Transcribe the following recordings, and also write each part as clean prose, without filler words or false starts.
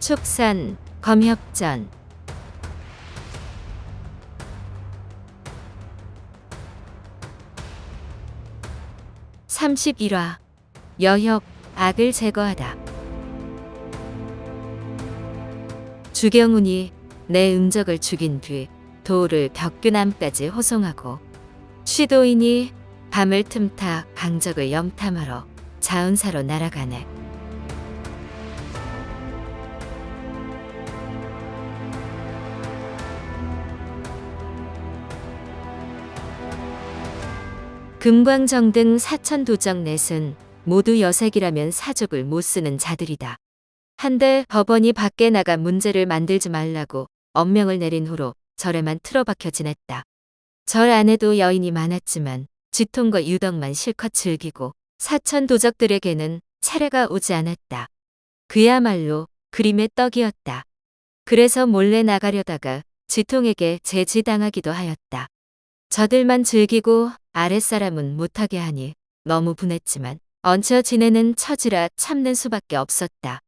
축산, 검협전. 31화 여혁, 악을 제거하다. 주경운이 내 음적을 죽인 뒤 도를 벽규남까지 호송하고, 취도인이 밤을 틈타 강적을 염탐하러 자은사로 날아가네. 금광정 등 사천도적 넷은 모두 여색이라면 사족을 못 쓰는 자들이다. 한데 법원이 밖에 나가 문제를 만들지 말라고 엄명을 내린 후로 절에만 틀어박혀 지냈다. 절 안에도 여인이 많았지만 지통과 유덕만 실컷 즐기고 사천도적들에게는 차례가 오지 않았다. 그야말로 그림의 떡이었다. 그래서 몰래 나가려다가 지통에게 제지당하기도 하였다. 저들만 즐기고 아랫사람은 못하게 하니 너무 분했지만 얹혀 지내는 처지라 참는 수밖에 없었다.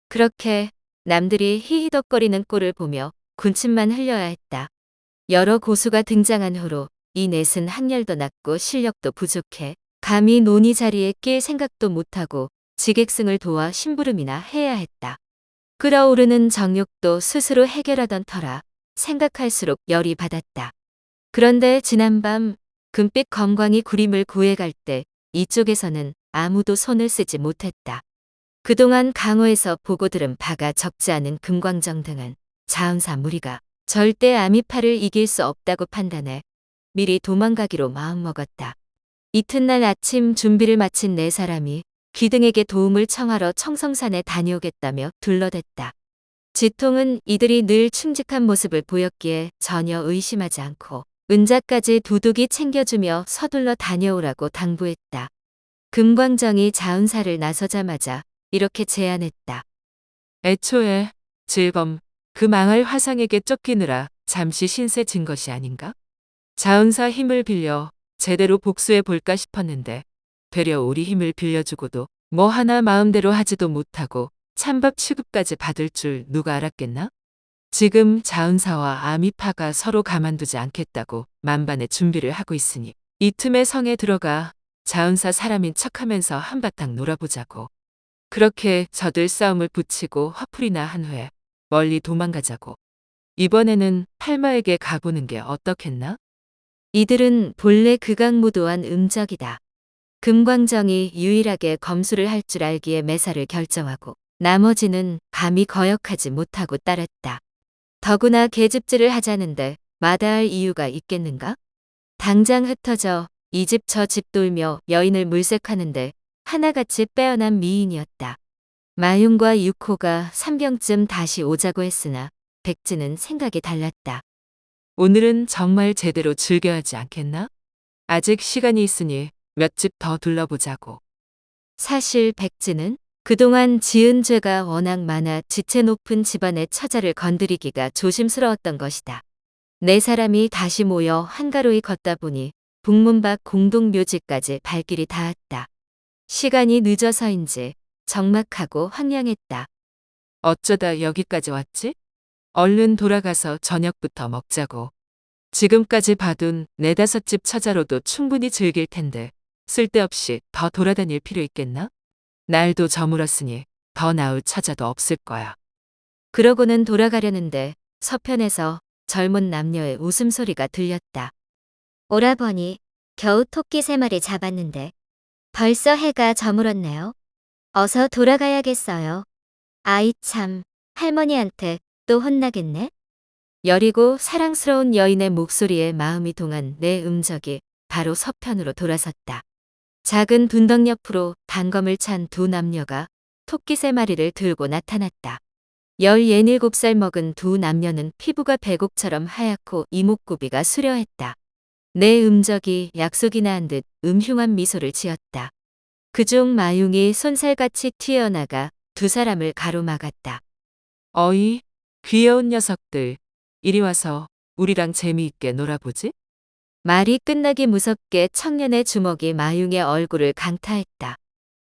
그렇게 남들이 히히덕거리는 꼴을 보며 군침만 흘려야 했다. 여러 고수가 등장한 후로 이 넷은 학렬도 낮고 실력도 부족해 감히 논의 자리에 낄 생각도 못하고 지객승을 도와 심부름이나 해야 했다. 끓어오르는 정욕도 스스로 해결하던 터라 생각할수록 열이 받았다. 그런데 지난밤 금빛 검광이 구림을 구해갈 때 이쪽에서는 아무도 손을 쓰지 못했다. 그동안 강호에서 보고 들은 바가 적지 않은 금광정 등은 자은사 무리가 절대 아미파를 이길 수 없다고 판단해 미리 도망가기로 마음먹었다. 이튿날 아침 준비를 마친 네 사람이 귀등에게 도움을 청하러 청성산에 다녀오겠다며 둘러댔다. 지통은 이들이 늘 충직한 모습을 보였기에 전혀 의심하지 않고 은자까지 두둑이 챙겨주며 서둘러 다녀오라고 당부했다. 금광정이 자은사를 나서자마자 이렇게 제안했다. 애초에 질검 그 망할 화상에게 쫓기느라 잠시 신세 진 것이 아닌가? 자은사 힘을 빌려 제대로 복수해 볼까 싶었는데 되려 우리 힘을 빌려주고도 뭐 하나 마음대로 하지도 못하고 찬밥 취급까지 받을 줄 누가 알았겠나? 지금 자은사와 아미파가 서로 가만두지 않겠다고 만반의 준비를 하고 있으니 이 틈에 성에 들어가 자은사 사람인 척하면서 한바탕 놀아보자고. 그렇게 저들 싸움을 붙이고 화풀이나 한 후에 멀리 도망가자고. 이번에는 팔마에게 가보는 게 어떻겠나? 이들은 본래 극악무도한 음적이다. 금광정이 유일하게 검수를 할 줄 알기에 매사를 결정하고 나머지는 감히 거역하지 못하고 따랐다. 더구나 계집질을 하자는데 마다할 이유가 있겠는가? 당장 흩어져 이 집 저 집 돌며 여인을 물색하는데 하나같이 빼어난 미인이었다. 마윤과 육호가 3병쯤 다시 오자고 했으나 백지는 생각이 달랐다. 오늘은 정말 제대로 즐겨야 하지 않겠나? 아직 시간이 있으니 몇 집 더 둘러보자고. 사실 백지는 그동안 지은 죄가 워낙 많아 지체 높은 집안의 처자를 건드리기가 조심스러웠던 것이다. 네 사람이 다시 모여 한가로이 걷다 보니 북문밖 공동묘지까지 발길이 닿았다. 시간이 늦어서인지 적막하고 황량했다. 어쩌다 여기까지 왔지? 얼른 돌아가서 저녁부터 먹자고. 지금까지 봐둔 네다섯 집 처자로도 충분히 즐길 텐데 쓸데없이 더 돌아다닐 필요 있겠나? 날도 저물었으니 더 나을 처자도 없을 거야. 그러고는 돌아가려는데 서편에서 젊은 남녀의 웃음소리가 들렸다. 오라버니, 겨우 토끼 3마리 잡았는데 벌써 해가 저물었네요. 어서 돌아가야겠어요. 아이 참, 할머니한테 또 혼나겠네. 여리고 사랑스러운 여인의 목소리에 마음이 동한 내 음적이 바로 서편으로 돌아섰다. 작은 둔덕 옆으로 단검을 찬 두 남녀가 토끼 3마리를 들고 나타났다. 17살 먹은 두 남녀는 피부가 백옥처럼 하얗고 이목구비가 수려했다. 내 음적이 약속이나 한 듯 음흉한 미소를 지었다. 그중 마융이 손살같이 튀어나가 두 사람을 가로막았다. 어이, 귀여운 녀석들. 이리 와서 우리랑 재미있게 놀아보지? 말이 끝나기 무섭게 청년의 주먹이 마융의 얼굴을 강타했다.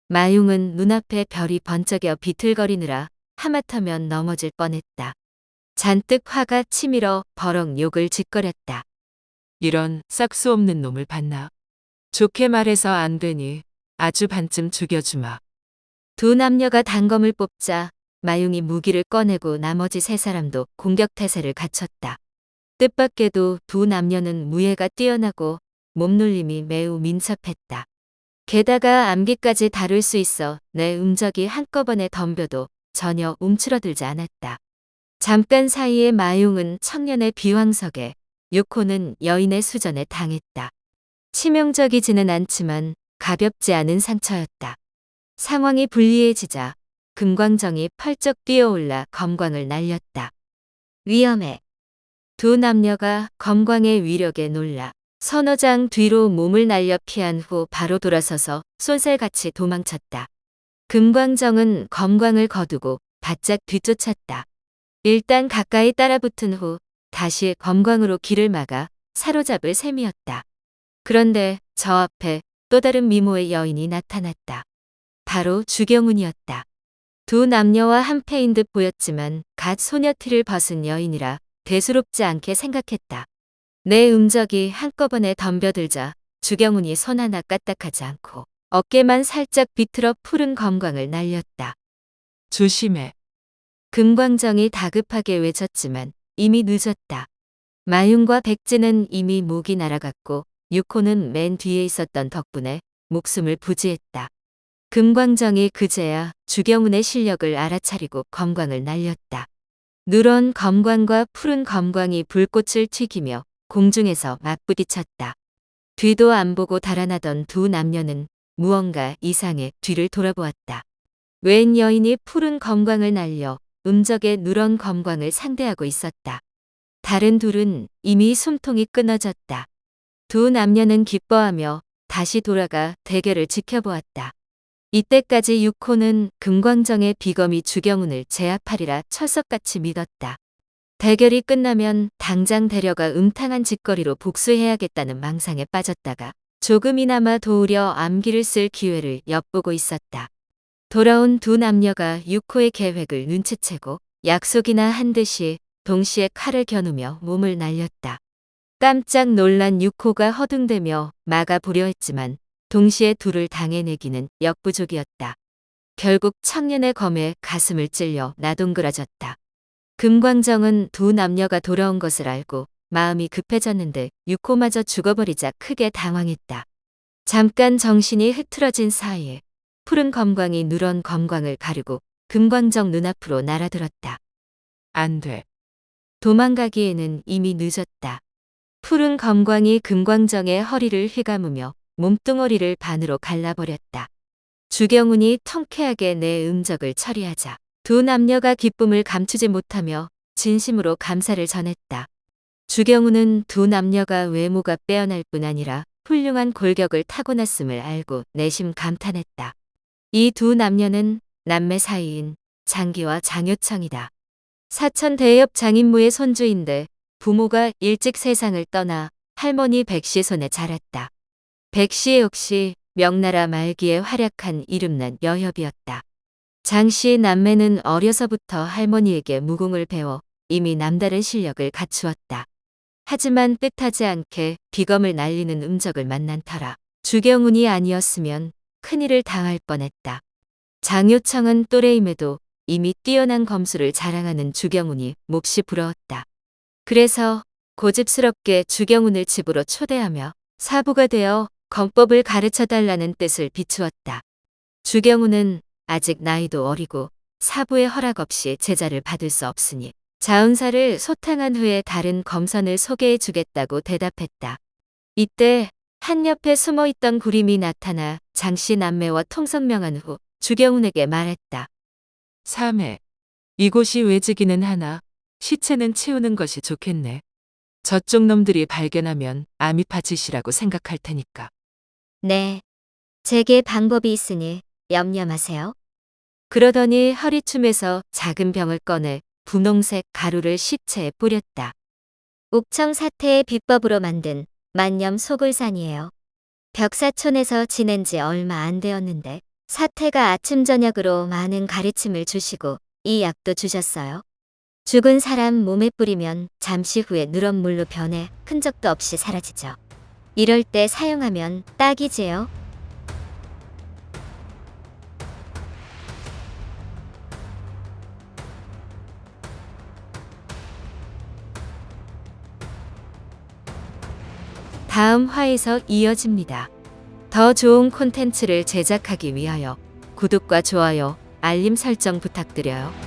마융은 눈앞에 별이 번쩍여 비틀거리느라 하마터면 넘어질 뻔했다. 잔뜩 화가 치밀어 버럭 욕을 짓거렸다. 이런 싹수 없는 놈을 봤나? 좋게 말해서 안 되니 아주 반쯤 죽여주마. 두 남녀가 단검을 뽑자 마용이 무기를 꺼내고 나머지 세 사람도 공격 태세를 갖췄다. 뜻밖에도 두 남녀는 무예가 뛰어나고 몸놀림이 매우 민첩했다. 게다가 암기까지 다룰 수 있어 내 음적이 한꺼번에 덤벼도 전혀 움츠러들지 않았다. 잠깐 사이에 마용은 청년의 비황석에, 유코는 여인의 수전에 당했다. 치명적이지는 않지만 가볍지 않은 상처였다. 상황이 불리해지자 금광정이 펄쩍 뛰어올라 검광을 날렸다. 위험해. 두 남녀가 검광의 위력에 놀라 서너 장 뒤로 몸을 날려 피한 후 바로 돌아서서 쏜살같이 도망쳤다. 금광정은 검광을 거두고 바짝 뒤쫓았다. 일단 가까이 따라붙은 후 다시 검광으로 길을 막아 사로잡을 셈이었다. 그런데 저 앞에 또 다른 미모의 여인이 나타났다. 바로 주경운이었다. 두 남녀와 한패인 듯 보였지만 갓 소녀티를 벗은 여인이라 대수롭지 않게 생각했다. 내 음적이 한꺼번에 덤벼들자 주경운이 손 하나 까딱하지 않고 어깨만 살짝 비틀어 푸른 검광을 날렸다. 조심해. 금광정이 다급하게 외쳤지만 이미 늦었다. 마윤과 백제는 이미 목이 날아갔고 유코는 맨 뒤에 있었던 덕분에 목숨을 부지했다. 금광정이 그제야 주경운의 실력을 알아차리고 검광을 날렸다. 누런 검광과 푸른 검광이 불꽃을 튀기며 공중에서 맞부딪혔다. 뒤도 안 보고 달아나던 두 남녀는 무언가 이상해 뒤를 돌아보았다. 웬 여인이 푸른 검광을 날려 음적의 누런 검광을 상대하고 있었다. 다른 둘은 이미 숨통이 끊어졌다. 두 남녀는 기뻐하며 다시 돌아가 대결을 지켜보았다. 이때까지 유코는 금광정의 비검이 주경운을 제압하리라 철석같이 믿었다. 대결이 끝나면 당장 데려가 음탕한 짓거리로 복수해야겠다는 망상에 빠졌다가 조금이나마 도우려 암기를 쓸 기회를 엿보고 있었다. 돌아온 두 남녀가 유코의 계획을 눈치채고 약속이나 한 듯이 동시에 칼을 겨누며 몸을 날렸다. 깜짝 놀란 유코가 허둥대며 막아보려 했지만 동시에 둘을 당해내기는 역부족이었다. 결국 청년의 검에 가슴을 찔려 나동그라졌다. 금광정은 두 남녀가 돌아온 것을 알고 마음이 급해졌는데 유코마저 죽어버리자 크게 당황했다. 잠깐 정신이 흐트러진 사이에 푸른 검광이 누런 검광을 가르고 금광정 눈앞으로 날아들었다. 안 돼. 도망가기에는 이미 늦었다. 푸른 검광이 금광정의 허리를 휘감으며 몸뚱어리를 반으로 갈라버렸다. 주경운이 통쾌하게 내 음적을 처리하자 두 남녀가 기쁨을 감추지 못하며 진심으로 감사를 전했다. 주경운은 두 남녀가 외모가 빼어날 뿐 아니라 훌륭한 골격을 타고났음을 알고 내심 감탄했다. 이 두 남녀는 남매 사이인 장기와 장요청이다. 사천 대엽 장인무의 손주인데 부모가 일찍 세상을 떠나 할머니 백씨 손에 자랐다. 백씨 역시 명나라 말기에 활약한 이름난 여협이었다. 장씨의 남매는 어려서부터 할머니에게 무공을 배워 이미 남다른 실력을 갖추었다. 하지만 뜻하지 않게 비검을 날리는 음적을 만난 터라 주경운이 아니었으면 큰일을 당할 뻔했다. 장요청은 또래임에도 이미 뛰어난 검수를 자랑하는 주경운이 몹시 부러웠다. 그래서 고집스럽게 주경운을 집으로 초대하며 사부가 되어 검법을 가르쳐달라는 뜻을 비추었다. 주경운은 아직 나이도 어리고 사부의 허락 없이 제자를 받을 수 없으니 자은사를 소탕한 후에 다른 검선을 소개해 주겠다고 대답했다. 이때 한 옆에 숨어있던 구림이 나타나 장씨 남매와 통성명한 후 주경운에게 말했다. 삼해. 이곳이 외지기는 하나 시체는 치우는 것이 좋겠네. 저쪽 놈들이 발견하면 아미파 짓이라고 생각할 테니까. 네, 제게 방법이 있으니 염려 마세요. 그러더니 허리춤에서 작은 병을 꺼내 분홍색 가루를 시체에 뿌렸다. 옥청 사태의 비법으로 만든 만념 소굴산이에요. 벽사촌에서 지낸 지 얼마 안 되었는데 사태가 아침 저녁으로 많은 가르침을 주시고 이 약도 주셨어요? 죽은 사람 몸에 뿌리면 잠시 후에 누런 물로 변해 흔적도 없이 사라지죠. 이럴 때 사용하면 딱이지요. 다음 화에서 이어집니다. 더 좋은 콘텐츠를 제작하기 위하여 구독과 좋아요, 알림 설정 부탁드려요.